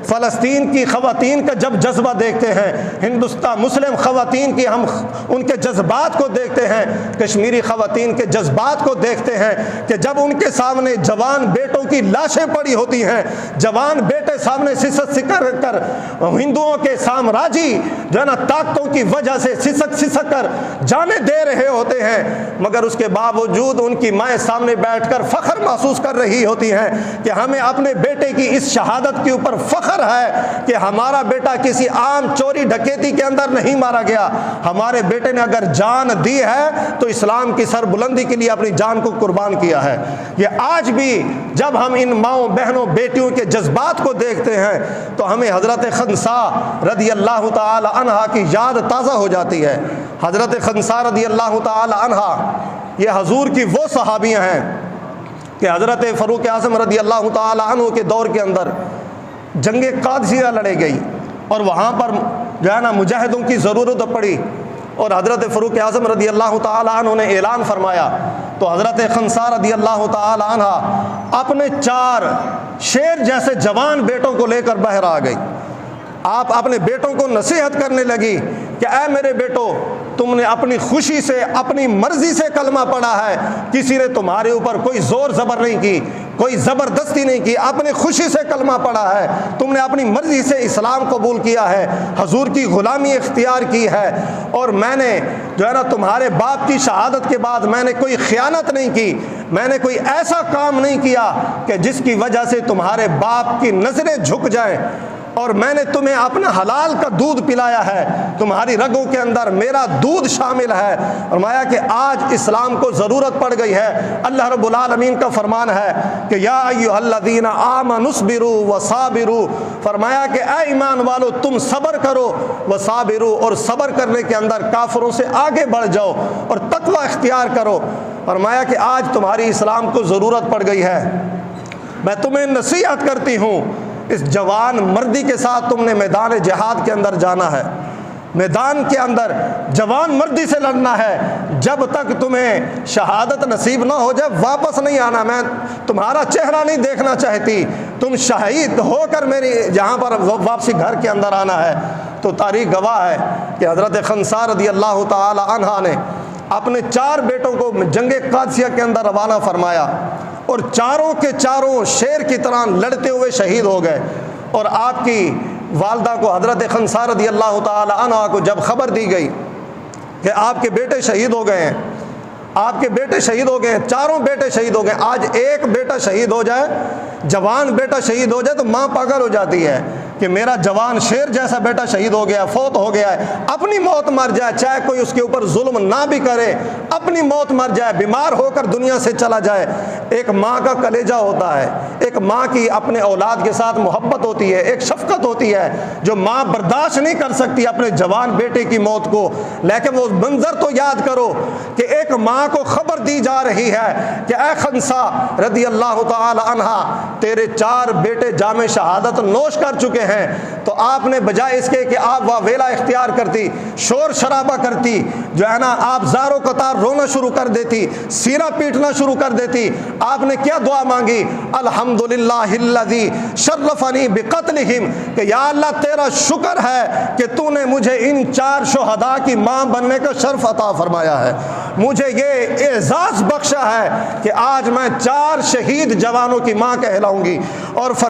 فلسطین کی خواتین کا جب جذبہ دیکھتے ہیں، ہندوستان مسلم خواتین کی ہم ان کے جذبات کو دیکھتے ہیں، کشمیری خواتین کے جذبات کو دیکھتے ہیں کہ جب ان کے سامنے جوان بیٹوں کی لاشیں پڑی ہوتی ہیں، جوان بیٹے سامنے سسک کر ہندوؤں کے سامراجی جو ہے نا طاقتوں کی وجہ سے سسک کر جانے دے رہے ہوتے ہیں، مگر اس کے باوجود ان کی مائیں سامنے بیٹھ کر فخر محسوس کر رہی ہوتی ہیں کہ ہمیں اپنے بیٹے کی اس شہادت کے اوپر فخر ہے کہ ہمارا بیٹا کسی عام چوری ڈکیتی کے اندر نہیں مارا گیا، ہمارے بیٹے نے اگر جان دی ہے تو اسلام کی سربلندی کے لیے اپنی جان کو قربان کیا ہے۔ یہ آج بھی جب ہم ان ماؤں بہنوں بیٹیوں کے جذبات کو دیکھتے ہیں تو ہمیں حضرت خنساء رضی اللہ تعالی عنہا کی یاد تازہ ہو جاتی ہے۔ حضرت خنساء رضی اللہ تعالی عنہا یہ حضور کی وہ صحابیاں ہیں کہ حضرت فاروق اعظم رضی اللہ تعالی عنہ کے دور کے اندر جنگ قادسیہ لڑے گئی اور وہاں پر جو ہے نا مجاہدوں کی ضرورت پڑی، اور حضرت فاروق اعظم رضی اللہ تعالی عنہ نے اعلان فرمایا تو حضرت خنساء رضی اللہ تعالی عنہ اپنے 4 شیر جیسے جوان بیٹوں کو لے کر باہر آ گئی۔ آپ اپنے بیٹوں کو نصیحت کرنے لگی کہ اے میرے بیٹو، تم نے اپنی خوشی سے اپنی مرضی سے کلمہ پڑھا ہے، کسی نے تمہارے اوپر کوئی زور زبر نہیں کی، کوئی زبردستی نہیں کی، اپنی خوشی سے کلمہ پڑھا ہے، تم نے اپنی مرضی سے اسلام قبول کیا ہے، حضور کی غلامی اختیار کی ہے، اور میں نے جو ہے نا تمہارے باپ کی شہادت کے بعد میں نے کوئی خیانت نہیں کی، میں نے کوئی ایسا کام نہیں کیا کہ جس کی وجہ سے تمہارے باپ کی نظریں جھک جائیں، اور میں نے تمہیں اپنا حلال کا دودھ پلایا ہے، تمہاری رگوں کے اندر میرا دودھ شامل ہے۔ فرمایا کہ آج اسلام کو ضرورت پڑ گئی ہے۔ اللہ رب العالمین کا فرمان ہے کہ یا ایھا الذین آمنوا اصبروا وصابروا، فرمایا کہ اے ایمان والو تم صبر کرو، وصابروا، اور صبر کرنے کے اندر کافروں سے آگے بڑھ جاؤ اور تقوی اختیار کرو۔ فرمایا کہ آج تمہاری اسلام کو ضرورت پڑ گئی ہے، میں تمہیں نصیحت کرتی ہوں، اس جوان مردی کے ساتھ تم نے میدان جہاد کے اندر جانا ہے، میدان کے اندر جوان مردی سے لڑنا ہے، جب تک تمہیں شہادت نصیب نہ ہو جائے واپس نہیں آنا، میں تمہارا چہرہ نہیں دیکھنا چاہتی، تم شہید ہو کر میری یہاں پر واپسی گھر کے اندر آنا ہے۔ تو تاریخ گواہ ہے کہ حضرت خنساء رضی اللہ تعالی عنہا نے اپنے 4 بیٹوں کو جنگ قادسیہ کے اندر روانہ فرمایا، اور چاروں کے چاروں شیر کی طرح لڑتے ہوئے شہید ہو گئے۔ اور آپ کی والدہ کو حضرت خنساء رضی اللہ تعالی عنہا کو جب خبر دی گئی کہ آپ کے بیٹے شہید ہو گئے ہیں، آپ کے بیٹے شہید ہو گئے ہیں، 4 بیٹے شہید ہو گئے، آج ایک بیٹا شہید ہو جائے، جوان بیٹا شہید ہو جائے تو ماں پاگل ہو جاتی ہے کہ میرا جوان شیر جیسا بیٹا شہید ہو گیا، فوت ہو گیا ہے، اپنی موت مر جائے، چاہے کوئی اس کے اوپر ظلم نہ بھی کرے، اپنی موت مر جائے، بیمار ہو کر دنیا سے چلا جائے۔ ایک ماں کا کلیجہ ہوتا ہے، ایک ماں کی اپنے اولاد کے ساتھ محبت ہوتی ہے، ایک شفقت ہوتی ہے جو ماں برداشت نہیں کر سکتی اپنے جوان بیٹے کی موت کو۔ لیکن وہ منظر تو یاد کرو کہ ایک ماں کو خبر دی جا رہی ہے کہ اے خنساء رضی اللہ تعالی عنہا، تیرے 4 بیٹے جام شہادت نوش کر چکے ہیں، تو آپ نے بجائے اس کے کہ آپ واویلا اختیار کرتی، شور شرابہ کرتی، جو ہے نا آپ زار و قطار رونا شروع کر دیتی، سینہ پیٹنا شروع کر دیتی، آپ نے کیا دعا مانگی؟ الحمدللہ الذی شرفنی بقتلہم، کہ یا اللہ تیرا شکر ہے کہ تو نے مجھے ان 4 شہداء کی ماں بننے کا شرف عطا فرمایا ہے، مجھے یہ اعزاز بخشا ہے کہ آج میں 4 شہید جوانوں کی ماں کہلاؤں گی۔ اور